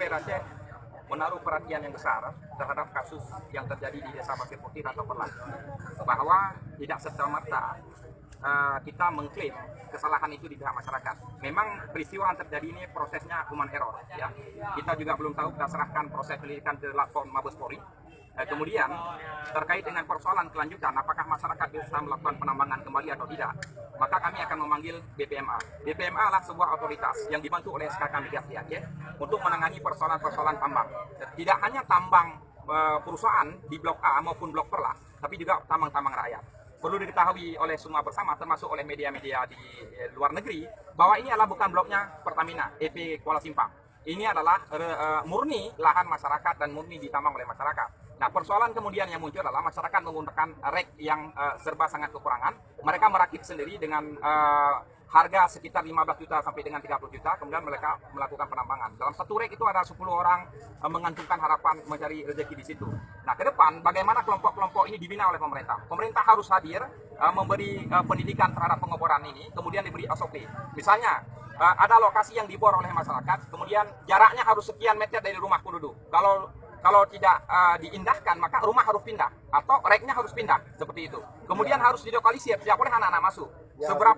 DPR Aceh menaruh perhatian yang besar terhadap kasus yang terjadi di Desa Pasir Putih atau Perlat, bahwa tidak serta-merta kita mengklaim kesalahan itu di pihak masyarakat. Memang peristiwa yang terjadi ini prosesnya human error, ya. Kita juga belum tahu, kita serahkan proses penyelidikan ke lapor Mabes Polri. Kemudian terkait dengan persoalan kelanjutan, apakah masyarakat bisa melakukan penambangan kembali atau tidak, maka kami akan memanggil BPMA. BPMA adalah sebuah otoritas yang dibantu oleh SKK Migrasi Aceh untuk menangani persoalan-persoalan tambang. Tidak hanya tambang perusahaan di Blok A maupun Blok Perlat, tapi juga tambang-tambang rakyat. Perlu diketahui oleh semua bersama, termasuk oleh media-media di luar negeri, bahwa ini adalah bukan bloknya Pertamina, EP Kuala Simpang. Ini adalah murni lahan masyarakat dan murni ditambang oleh masyarakat. Nah, persoalan kemudian yang muncul adalah masyarakat menggunakan rek yang serba sangat kekurangan. Mereka merakit sendiri dengan harga sekitar 15 juta sampai dengan 30 juta, kemudian mereka melakukan penambangan. Dalam satu rek itu ada 10 orang menggantungkan harapan mencari rezeki di situ. Nah, ke depan bagaimana kelompok-kelompok ini dibina oleh pemerintah? Pemerintah harus hadir memberi pendidikan terhadap pengeboran ini, kemudian diberi SOP. Misalnya, ada lokasi yang dibor oleh masyarakat, kemudian jaraknya harus sekian meter dari rumah penduduk. Kalau tidak diindahkan, maka rumah harus pindah atau reknya harus pindah, seperti itu. Kemudian harus dilokalisir, tidak boleh anak-anak masuk. Seberapa